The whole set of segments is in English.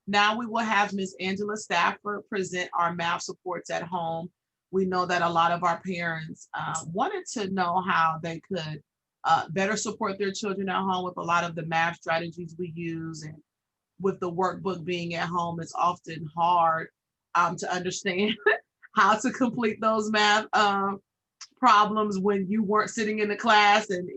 Now we will have Ms. Angela Stafford present our math supports at home. We know that a lot of our parents wanted to know how they could better support their children at home with a lot of the math strategies we use. And with the workbook being at home, it's often hard to understand how to complete those math problems when you weren't sitting in the class and,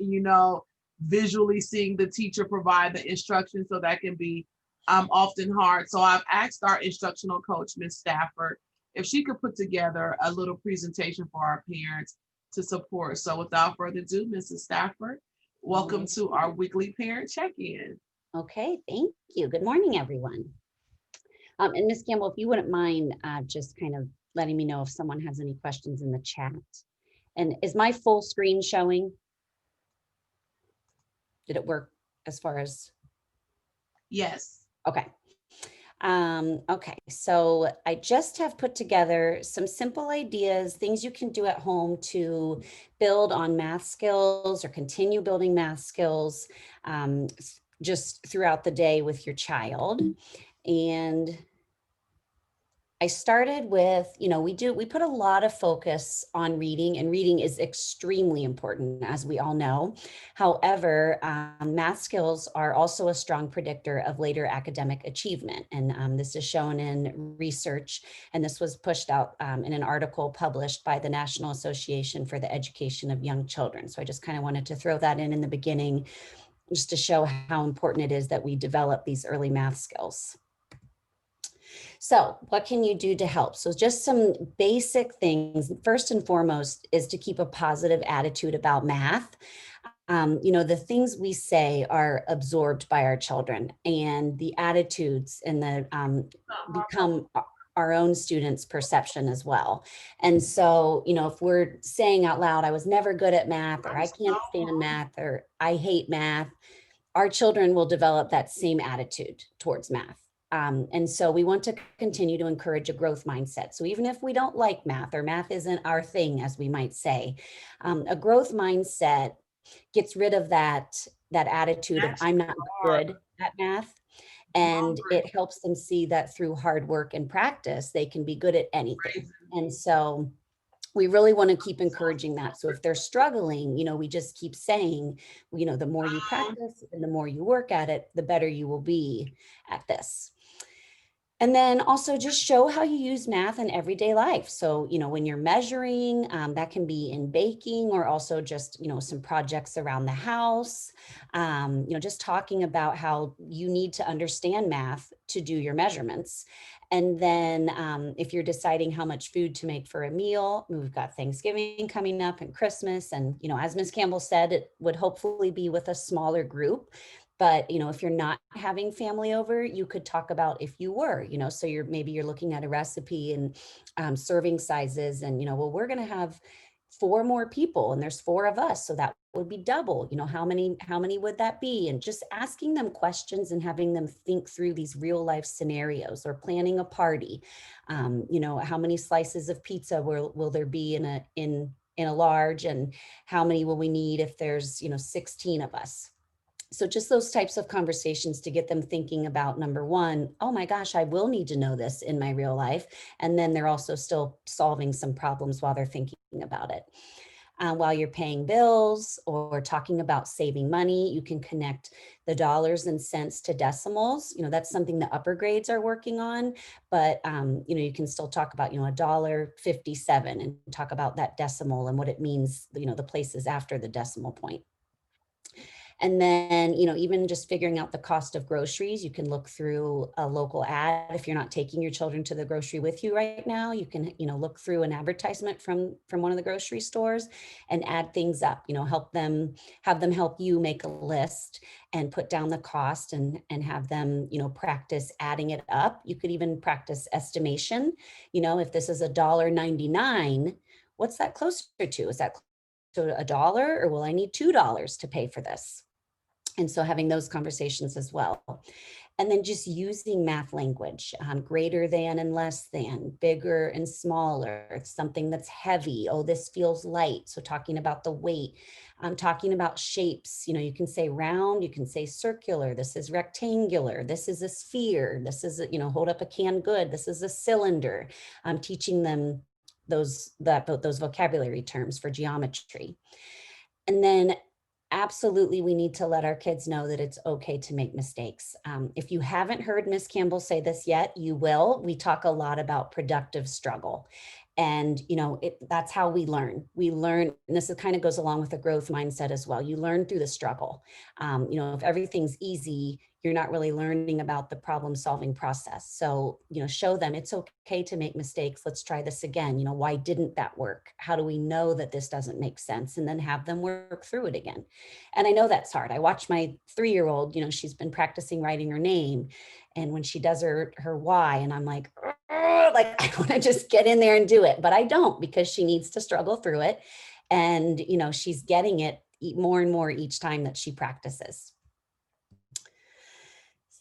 visually seeing the teacher provide the instructions. So that can be often hard. So I've asked our instructional coach, Ms. Stafford, if she could put together a little presentation for our parents to support. So without further ado, Mrs. Stafford, welcome to our weekly parent check-in. Okay, thank you. Good morning, everyone. And Ms. Campbell, if you wouldn't mind just kind of letting me know if someone has any questions in the chat. And is my full screen showing? Did it work as far as? Yes. Okay. Okay, so I just have put together some simple ideas, things you can do at home to build on math skills or continue building math skills just throughout the day with your child. And I started with, we put a lot of focus on reading, and reading is extremely important, as we all know. However, math skills are also a strong predictor of later academic achievement. And this is shown in research, and this was pushed out in an article published by the National Association for the Education of Young Children. So I just kind of wanted to throw that in the beginning, just to show how important it is that we develop these early math skills. So what can you do to help? So just some basic things. First and foremost is to keep a positive attitude about math. The things we say are absorbed by our children, and the attitudes and the become our own students' perception as well. And so, if we're saying out loud, I was never good at math, or I can't stand math, or I hate math, our children will develop that same attitude towards math. And so we want to continue to encourage a growth mindset. So even if we don't like math, or math isn't our thing, as we might say, a growth mindset gets rid of that attitude of I'm not good at math. And it helps them see that through hard work and practice, they can be good at anything. And so we really want to keep encouraging that. So if they're struggling, we just keep saying, the more you practice and the more you work at it, the better you will be at this. And then also just show how you use math in everyday life. So, when you're measuring, that can be in baking, or also just, some projects around the house, just talking about how you need to understand math to do your measurements. And then if you're deciding how much food to make for a meal, we've got Thanksgiving coming up and Christmas. And, as Ms. Campbell said, it would hopefully be with a smaller group. But, if you're not having family over, you could talk about if you were, so maybe you're looking at a recipe and serving sizes, and, we're going to have 4 more people and there's 4 of us. So that would be double, how many would that be? And just asking them questions and having them think through these real life scenarios, or planning a party. How many slices of pizza will there be in a large, and how many will we need if there's, 16 of us? So just those types of conversations to get them thinking about, number one, oh my gosh, I will need to know this in my real life. And then they're also still solving some problems while they're thinking about it. While you're paying bills or talking about saving money, you can connect the dollars and cents to decimals. That's something the upper grades are working on, but you can still talk about, $1.57, and talk about that decimal and what it means, the places after the decimal point. And then, even just figuring out the cost of groceries, you can look through a local ad. If you're not taking your children to the grocery with you right now, you can, look through an advertisement from one of the grocery stores and add things up, have them help you make a list and put down the cost, and have them, practice adding it up. You could even practice estimation. If this is $1.99, what's that closer to? Is that to $1, or will I need $2 to pay for this? And so having those conversations as well. And then just using math language, greater than and less than, bigger and smaller, something that's heavy. Oh, this feels light. So talking about the weight, talking about shapes, you can say round, you can say circular, this is rectangular, this is a sphere, this is, hold up a canned good, this is a cylinder. Teaching them those vocabulary terms for geometry. And then absolutely, we need to let our kids know that it's okay to make mistakes. If you haven't heard Miss Campbell say this yet, you will. We talk a lot about productive struggle. And, that's how we learn. We learn, and this kind of goes along with the growth mindset as well. You learn through the struggle. If everything's easy, you're not really learning about the problem solving process. So, show them it's okay to make mistakes. Let's try this again. Why didn't that work? How do we know that this doesn't make sense? And then have them work through it again. And I know that's hard. I watch my 3-year-old, she's been practicing writing her name. And when she does her why, and I'm like I want to just get in there and do it, but I don't, because she needs to struggle through it. And, she's getting it more and more each time that she practices.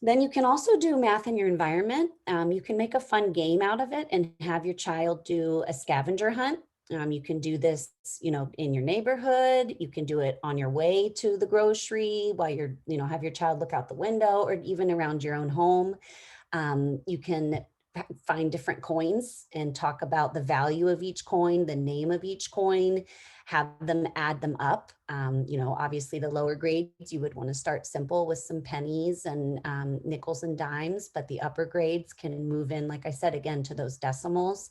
Then you can also do math in your environment. You can make a fun game out of it and have your child do a scavenger hunt. You can do this, in your neighborhood. You can do it on your way to the grocery while you're, have your child look out the window, or even around your own home. You can find different coins and talk about the value of each coin, the name of each coin, have them add them up. Obviously the lower grades, you would want to start simple with some pennies and nickels and dimes, but the upper grades can move in, like I said, again, to those decimals,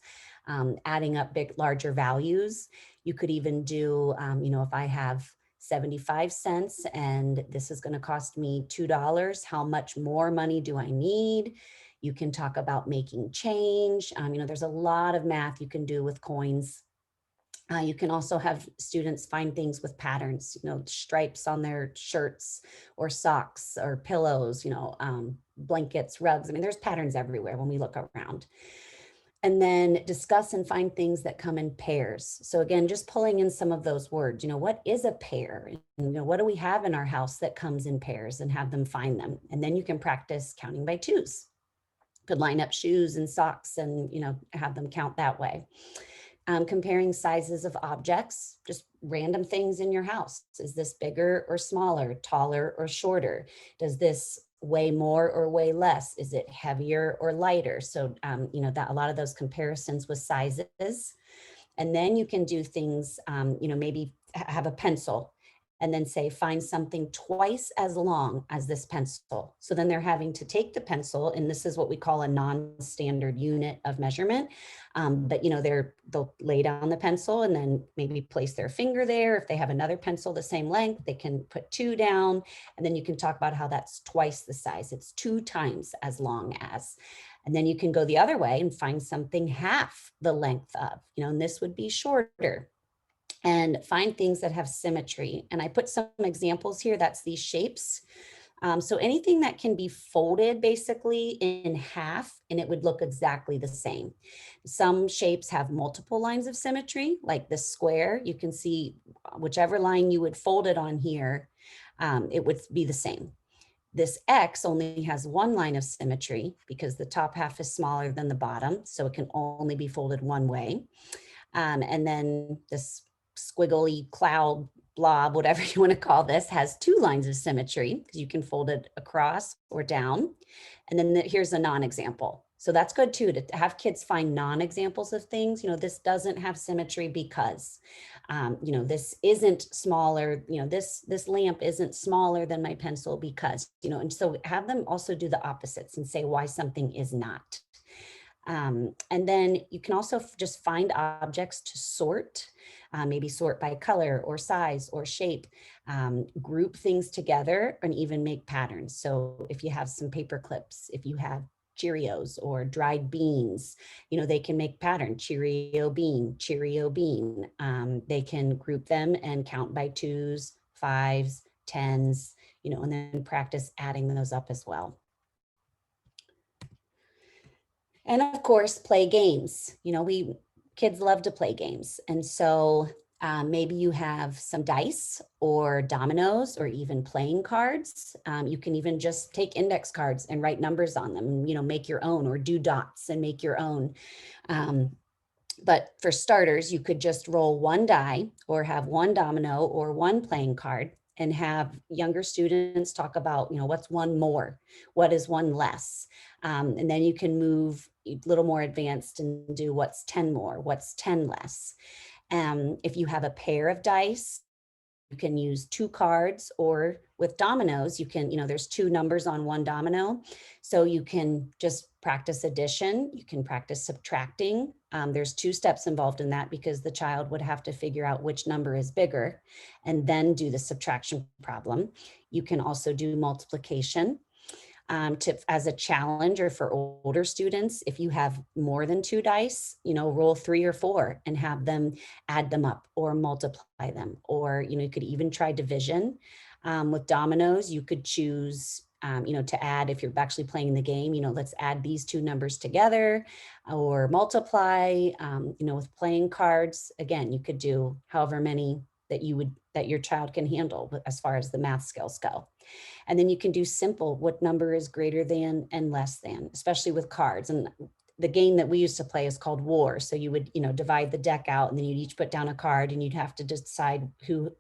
adding up larger values. You could even do, if I have 75 cents and this is going to cost me $2, how much more money do I need? You can talk about making change. There's a lot of math you can do with coins. You can also have students find things with patterns, stripes on their shirts or socks or pillows, blankets, rugs. There's patterns everywhere when we look around. And then discuss and find things that come in pairs. So again, just pulling in some of those words, what is a pair? What do we have in our house that comes in pairs, and have them find them. And then you can practice counting by twos. Could line up shoes and socks and, have them count that way. Comparing sizes of objects, just random things in your house. Is this bigger or smaller, taller or shorter? Does this weigh more or weigh less? Is it heavier or lighter? So, that a lot of those comparisons with sizes. And then you can do things, maybe have a pencil and then say, find something twice as long as this pencil. So then they're having to take the pencil, and this is what we call a non-standard unit of measurement. But they'll lay down the pencil and then maybe place their finger there. If they have another pencil the same length, they can put 2 down, and then you can talk about how that's twice the size. It's 2 times as long as. And then you can go the other way and find something half the length of, and this would be shorter. And find things that have symmetry. And I put some examples here. That's these shapes. So anything that can be folded basically in half, and it would look exactly the same. Some shapes have multiple lines of symmetry, like this square. You can see whichever line you would fold it on here, it would be the same. This X only has 1 line of symmetry because the top half is smaller than the bottom, so it can only be folded one way. And then this squiggly cloud blob, whatever you want to call this, has 2 lines of symmetry because you can fold it across or down. And then here's a non-example. So that's good too, to have kids find non-examples of things. This doesn't have symmetry because, this isn't smaller, this lamp isn't smaller than my pencil because, and so have them also do the opposites and say why something is not. And then you can also just find objects to sort, maybe sort by color or size or shape, group things together, and even make patterns. So if you have some paper clips, if you have Cheerios or dried beans, they can make pattern, Cheerio bean. They can group them and count by 2s, 5s, 10s, and then practice adding those up as well. And of course, play games. Kids love to play games. And so Maybe you have some dice or dominoes or even playing cards. You can even just take index cards and write numbers on them, and, make your own, or do dots and make your own. But for starters, you could just roll one die or have one domino or one playing card, and have younger students talk about, what's one more, what is one less. And then you can move a little more advanced and do what's 10 more, what's 10 less. If you have a pair of dice, you can use two cards, or with dominoes, you can, there's two numbers on one domino. So you can just practice addition, you can practice subtracting. There's two steps involved in that, because the child would have to figure out which number is bigger and then do the subtraction problem. You can also do multiplication. As a challenge, or for older students, if you have more than two dice, roll 3 or 4 and have them add them up or multiply them. Or, you could even try division. With dominoes, you could choose, to add, if you're actually playing the game, let's add these two numbers together, or multiply. With playing cards, again, you could do however many that your child can handle as far as the math skills go. And then you can do simple, what number is greater than and less than, especially with cards. And the game that we used to play is called War. So you would, divide the deck out, and then you'd each put down a card, and you'd have to decide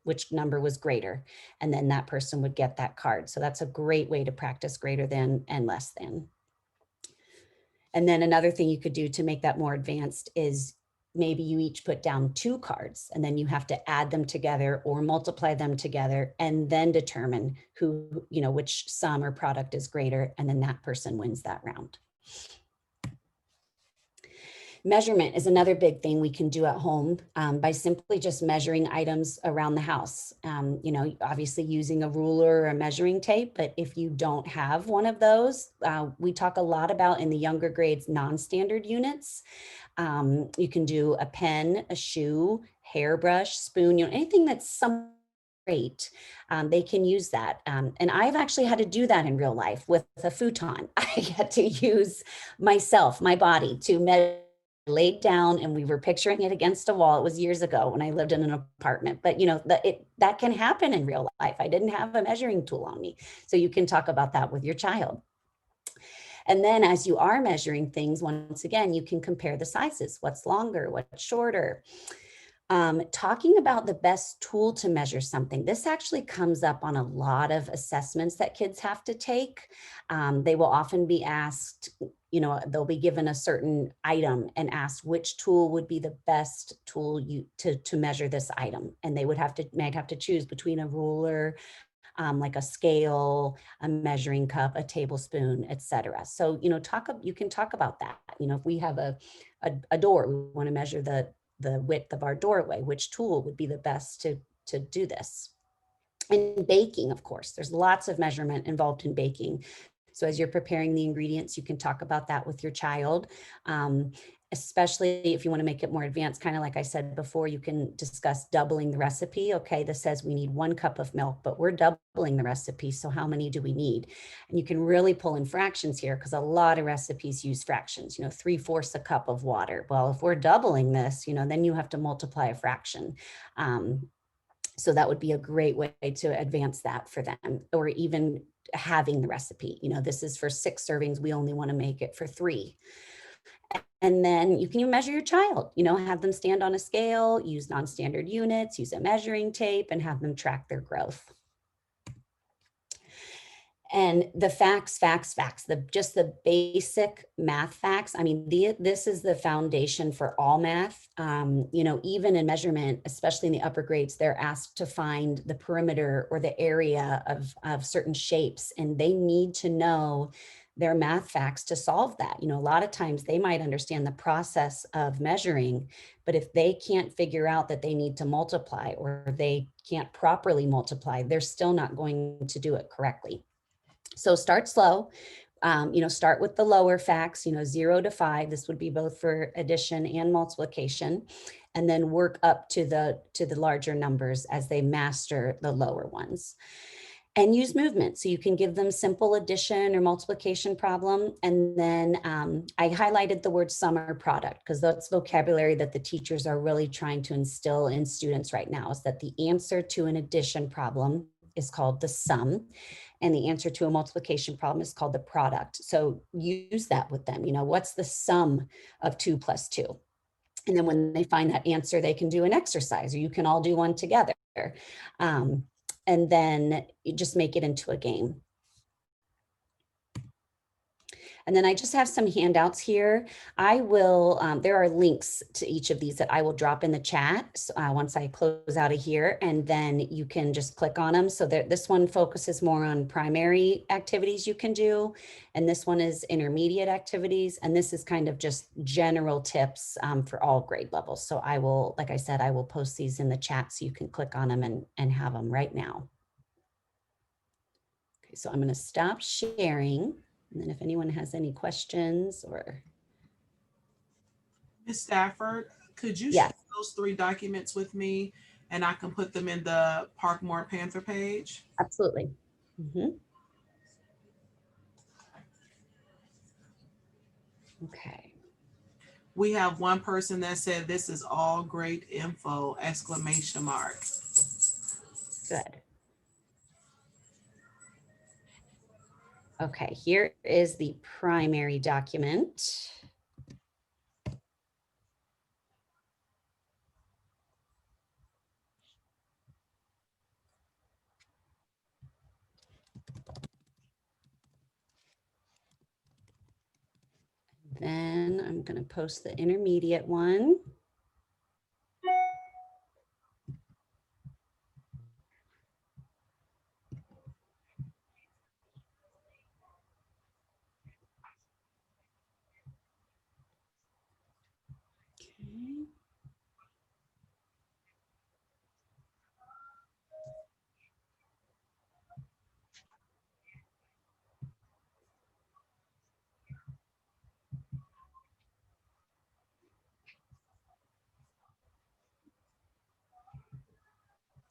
which number was greater. And then that person would get that card. So that's a great way to practice greater than and less than. And then another thing you could do to make that more advanced is maybe you each put down 2 cards, and then you have to add them together or multiply them together, and then determine which sum or product is greater. And then that person wins that round. Measurement is another big thing we can do at home, by simply just measuring items around the house. Obviously using a ruler or a measuring tape, but if you don't have one of those, we talk a lot about in the younger grades, non-standard units. You can do a pen, a shoe, hairbrush, spoon, anything that's some great. They can use that. And I've actually had to do that in real life with a futon. I had to use my body to measure. Laid down, and we were picturing it against a wall. It was years ago when I lived in an apartment, but that can happen in real life. I didn't have a measuring tool on me. So you can talk about that with your child. And then as you are measuring things, once again, you can compare the sizes. What's longer, what's shorter. Talking about the best tool to measure something. This actually comes up on a lot of assessments that kids have to take. They will often be asked, they'll be given a certain item and asked which tool would be the best tool to measure this item. And they might have to choose between a ruler, like a scale, a measuring cup, a tablespoon, etc. So, you can talk about that. If we have a door, we want to measure the width of our doorway, which tool would be the best to do this. And baking, of course, there's lots of measurement involved in baking. So as you're preparing the ingredients, you can talk about that with your child. Especially if you want to make it more advanced, kind of like I said before, you can discuss doubling the recipe. Okay, this says we need 1 cup of milk, but we're doubling the recipe. So how many do we need? And you can really pull in fractions here, because a lot of recipes use fractions, 3/4 a cup of water. Well, if we're doubling this, then you have to multiply a fraction. So that would be a great way to advance that for them, or even having the recipe. This is for 6 servings. We only want to make it for 3. And then you can measure your child, have them stand on a scale, use non-standard units, use a measuring tape, and have them track their growth. And the facts, just the basic math facts. I mean, this is the foundation for all math. Even in measurement, especially in the upper grades, they're asked to find the perimeter or the area of certain shapes, and they need to know their math facts to solve that. A lot of times they might understand the process of measuring, but if they can't figure out that they need to multiply, or they can't properly multiply, they're still not going to do it correctly. So start slow, start with the lower facts, 0 to 5. This would be both for addition and multiplication, and then work up to the larger numbers as they master the lower ones. and use movement. So you can give them simple addition or multiplication problem. And then I highlighted the word summer product because that's vocabulary that the teachers are really trying to instill in students right now, is that the answer to an addition problem is called the sum, and the answer to a multiplication problem is called the product. So use that with them. You know, what's the sum of 2 plus 2? And then when they find that answer, they can do an exercise, or you can all do one together. And then you just make it into a game. And then I just have some handouts here. I will, there are links to each of these that I will drop in the chat once I close out of here, and then you can just click on them. So this one focuses more on primary activities you can do, and this one is intermediate activities, and this is kind of just general tips for all grade levels. So I will, like I said, I will post these in the chat so you can click on them and have them right now. Okay, so I'm going to stop sharing. And then if anyone has any questions or. Ms. Stafford, could you share Yes, those 3 documents with me and I can put them in the Parkmoor Panther page? absolutely. Mhm. Okay, We have one person that said this is all great info, exclamation mark. good. Okay, here is the primary document. Then I'm going to post the intermediate one. Okay.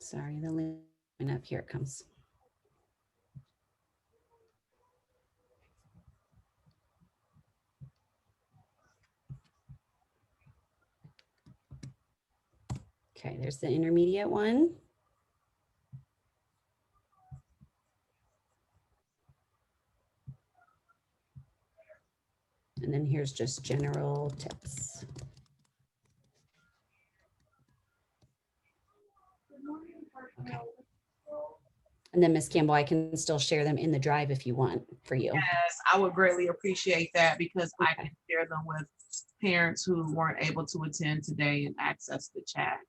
Sorry, the link went up. Here it comes. Okay, there's the intermediate one. And then here's just general tips. Okay. And then Ms. Campbell, I can still share them in the drive if you want for you. Yes, I would greatly appreciate that because I Okay. can share them with parents who weren't able to attend today and access the chat.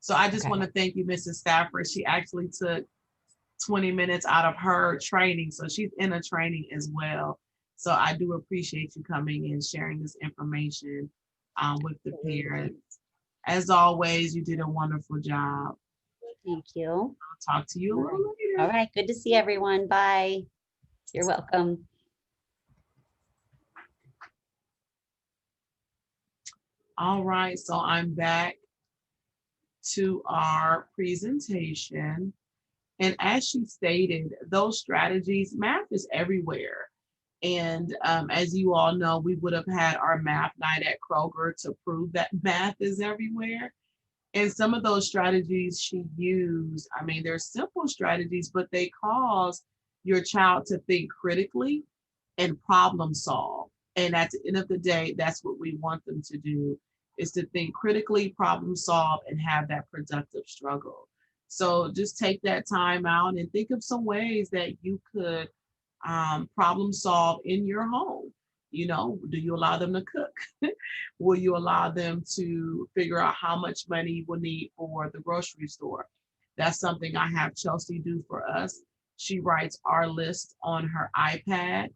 So I just Okay. want to thank you, Mrs. Stafford. She actually took 20 minutes out of her training. So she's in a training as well. So I do appreciate you coming and sharing this information with the parents. As always, you did a wonderful job. Thank you. I'll talk to you a little later. All right, good to see everyone. Bye. You're welcome. All right, so I'm back to our presentation. And as she stated, those strategies, math is everywhere. And as you all know, we would have had our math night at Kroger to prove that math is everywhere. And some of those strategies she used, I mean, they're simple strategies, but they cause your child to think critically and problem solve. And at the end of the day, that's what we want them to do, is to think critically, problem solve, and have that productive struggle. So just take that time out and think of some ways that you could problem solve in your home. You know, do you allow them to cook? Will you allow them to figure out how much money you will need for the grocery store? That's something I have Chelsea do for us. She writes our list on her iPad.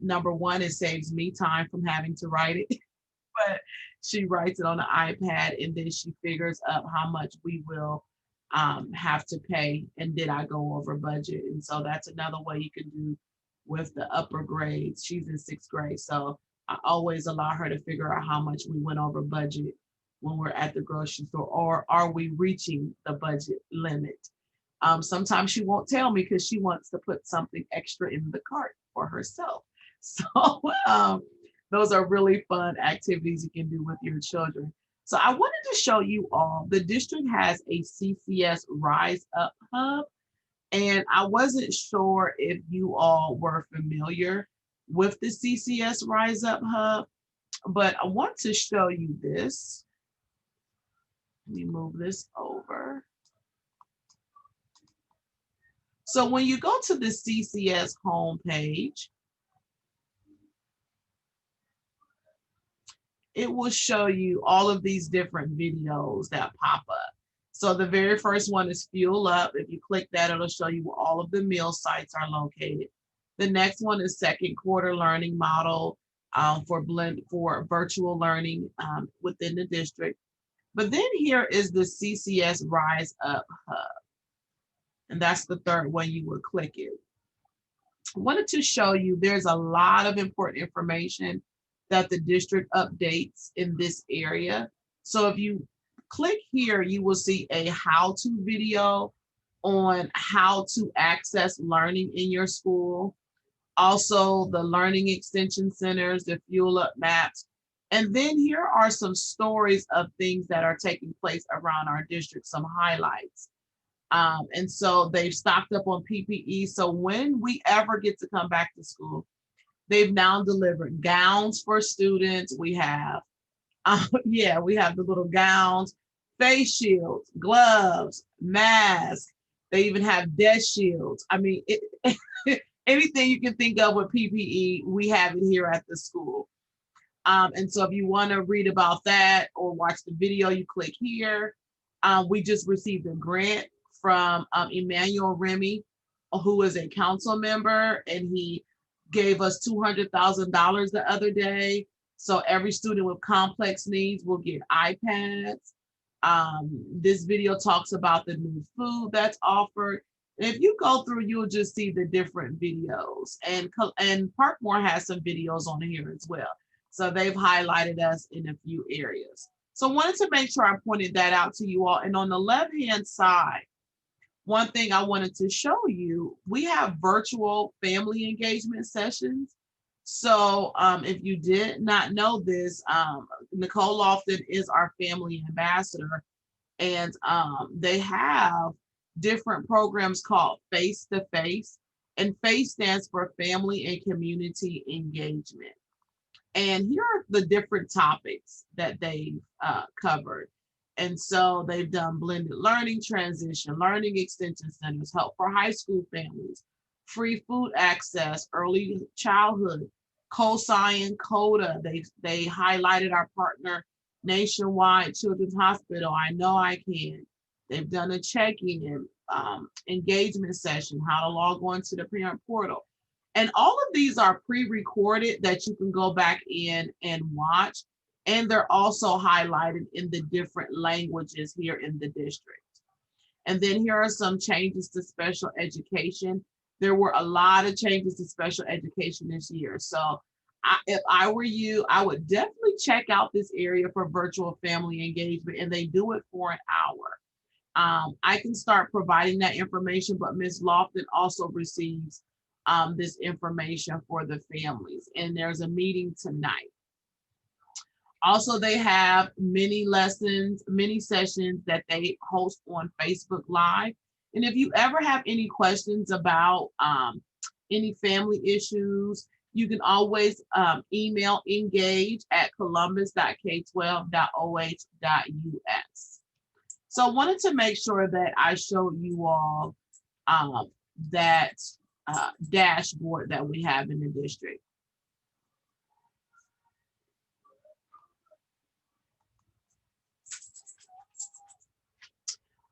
Number one, it saves me time from having to write it, but she writes it on the iPad and then she figures up how much we will have to pay and did I go over budget. And so that's another way you can do with the upper grades. She's in 6th grade, so I always allow her to figure out how much we went over budget when we're at the grocery store, or are we reaching the budget limit? Sometimes she won't tell me because she wants to put something extra in the cart for herself. So those are really fun activities you can do with your children. So I wanted to show you all, the district has a CCS Rise Up Hub, and I wasn't sure if you all were familiar with the CCS Rise Up Hub, but I want to show you this. Let me move this over. So when you go to the CCS homepage, it will show you all of these different videos that pop up. So the very first one is Fuel Up. If you click that, it'll show you where all of the meal sites are located. The next one is Second Quarter Learning Model for virtual learning within the district. But then here is the CCS Rise Up Hub. And that's the third one you would click it. I wanted to show you there's a lot of important information that the district updates in this area. So if you click here, you will see a how-to video on how to access learning in your school. Also the learning extension centers, the Fuel Up maps. And then here are some stories of things that are taking place around our district, some highlights. And so they've stocked up on PPE. So when we ever get to come back to school, they've now delivered gowns for students. We have, we have the little gowns, face shields, gloves, masks. They even have desk shields. I mean, anything you can think of with PPE, we have it here at the school. And so if you want to read about that or watch the video, you click here. We just received a grant from Emmanuel Remy, who is a council member, and he gave us $200,000 the other day. So every student with complex needs will get iPads. This video talks about the new food that's offered. And if you go through, you'll just see the different videos. And Parkmoor has some videos on here as well. So they've highlighted us in a few areas. So I wanted to make sure I pointed that out to you all. And on the left-hand side, one thing I wanted to show you, we have virtual family engagement sessions. So if you did not know this, Nicole Lofton is our family ambassador, and they have different programs called Face to Face, and FACE stands for Family and Community Engagement. And here are the different topics that they've covered. And so they've done blended learning, transition learning extension centers, help for high school families, free food access, early childhood, co-science, CODA. They highlighted our partner, Nationwide Children's Hospital, I Know I Can. They've done a check-in, engagement session, how to log on to the parent portal. And all of these are pre-recorded that you can go back in and watch. And they're also highlighted in the different languages here in the district. And then here are some changes to special education. There were a lot of changes to special education this year. So if I were you, I would definitely check out this area for virtual family engagement, and they do it for an hour. I can start providing that information, but Ms. Lofton also receives this information for the families, and there's a meeting tonight. Also, they have mini lessons, mini sessions that they host on Facebook Live. And if you ever have any questions about any family issues, you can always email engage@columbus.k12.oh.us. So I wanted to make sure that I showed you all that dashboard that we have in the district.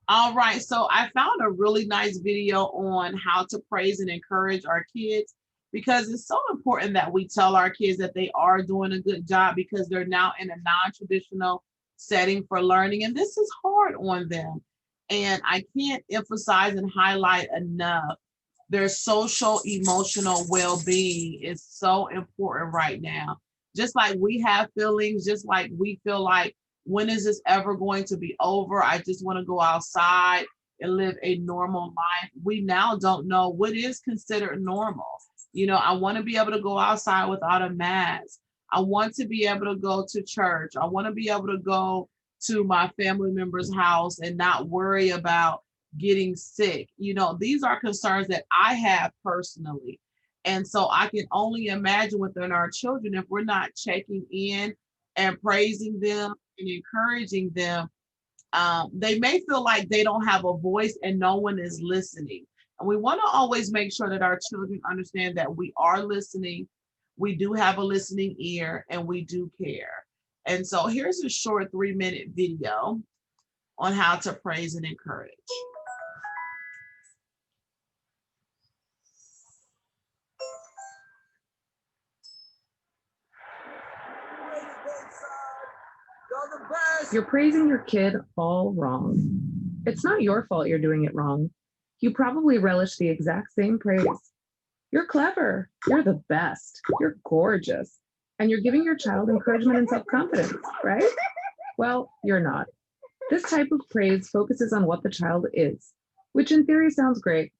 All right, so I found a really nice video on how to praise and encourage our kids, because it's so important that we tell our kids that they are doing a good job, because they're now in a non-traditional setting for learning, and this is hard on them. And I can't emphasize and highlight enough, their social emotional well-being is so important right now. Just like we have feelings, just like we feel like, when is this ever going to be over? I just want to go outside. and live a normal life. We now don't know what is considered normal. You know, I want to be able to go outside without a mask. I want to be able to go to church. I want to be able to go to my family member's house and not worry about getting sick. You know, these are concerns that I have personally. And so I can only imagine within our children, if we're not checking in and praising them and encouraging them, they may feel like they don't have a voice and no one is listening. And we want to always make sure that our children understand that we are listening, we do have a listening ear, and we do care. And so here's a short 3-minute video on how to praise and encourage. You're praising your kid all wrong. It's not your fault you're doing it wrong. You probably relish the exact same praise. You're clever. You're the best. You're gorgeous. And you're giving your child encouragement and self-confidence, right? Well, you're not. This type of praise focuses on what the child is, which in theory sounds great.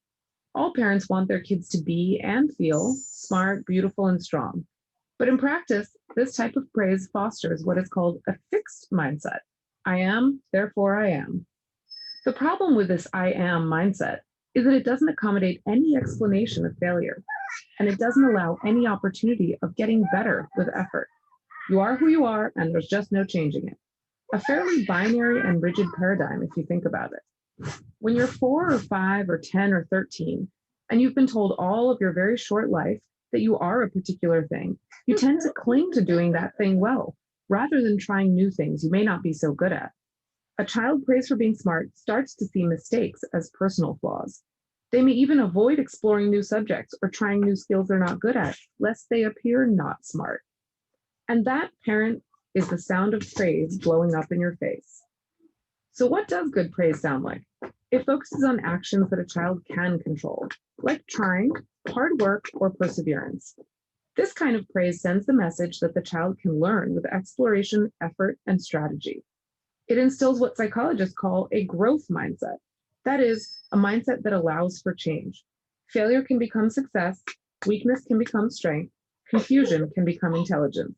All parents want their kids to be and feel smart, beautiful, and strong. But in practice, this type of praise fosters what is called a fixed mindset. I am, therefore I am. The problem with this I am mindset is that it doesn't accommodate any explanation of failure, and it doesn't allow any opportunity of getting better with effort. You are who you are, and there's just no changing it. A fairly binary and rigid paradigm, if you think about it. When you're 4 or 5 or 10 or 13, and you've been told all of your very short life that you are a particular thing, you tend to cling to doing that thing well, rather than trying new things you may not be so good at. A child praised for being smart starts to see mistakes as personal flaws. They may even avoid exploring new subjects or trying new skills they're not good at, lest they appear not smart. And that, parent, is the sound of praise blowing up in your face. So what does good praise sound like? It focuses on actions that a child can control, like trying, hard work, or perseverance. This kind of praise sends the message that the child can learn with exploration, effort, and strategy. It instills what psychologists call a growth mindset. That is, a mindset that allows for change. Failure can become success, weakness can become strength, confusion can become intelligence.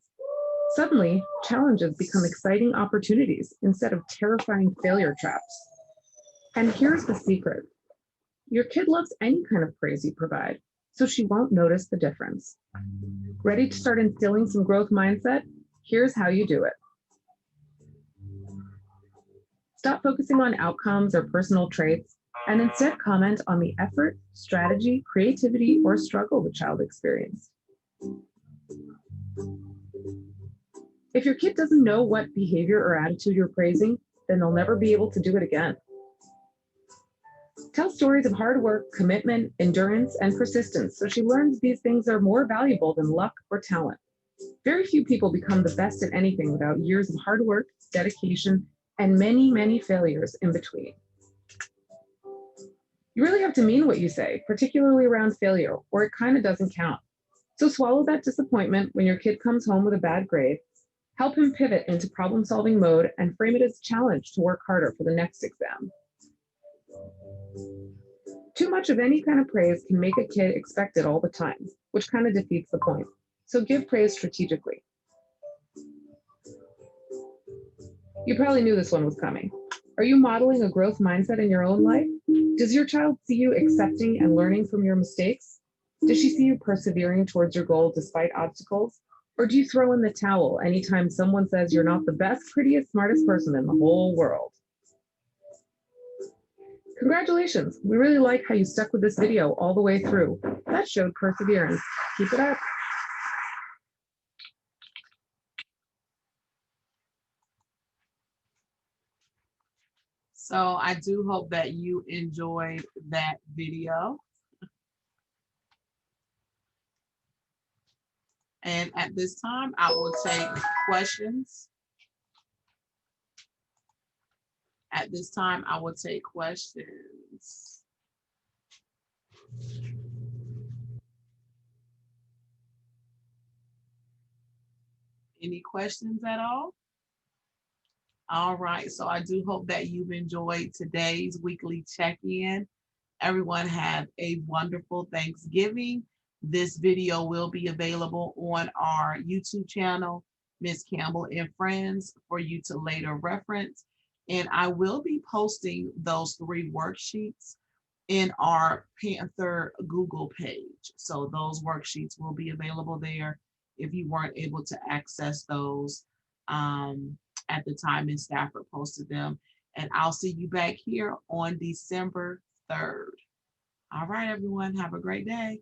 Suddenly, challenges become exciting opportunities instead of terrifying failure traps. And here's the secret. Your kid loves any kind of praise you provide, so she won't notice the difference. Ready to start instilling some growth mindset? Here's how you do it. Stop focusing on outcomes or personal traits, and instead comment on the effort, strategy, creativity, or struggle the child experienced. If your kid doesn't know what behavior or attitude you're praising, then they'll never be able to do it again. Tell stories of hard work, commitment, endurance, and persistence so she learns these things are more valuable than luck or talent. Very few people become the best at anything without years of hard work, dedication, and many, many failures in between. You really have to mean what you say, particularly around failure, or it kind of doesn't count. So swallow that disappointment when your kid comes home with a bad grade. Help him pivot into problem-solving mode and frame it as a challenge to work harder for the next exam. Too much of any kind of praise can make a kid expect it all the time, which kind of defeats the point. So give praise strategically. You probably knew this one was coming. Are you modeling a growth mindset in your own life? Does your child see you accepting and learning from your mistakes? Does she see you persevering towards your goal despite obstacles? Or do you throw in the towel anytime someone says you're not the best, prettiest, smartest person in the whole world? Congratulations, we really like how you stuck with this video all the way through. That showed perseverance. Keep it up. So I do hope that you enjoyed that video. And at this time, I will take questions. At this time, I will take questions. Any questions at all? All right, so I do hope that you've enjoyed today's weekly check-in. Everyone have a wonderful Thanksgiving. This video will be available on our YouTube channel, Miss Campbell and Friends, for you to later reference. And I will be posting those 3 worksheets in our Panther Google page. So those worksheets will be available there if you weren't able to access those at the time Ms. Stafford posted them. And I'll see you back here on December 3rd. All right, everyone, have a great day.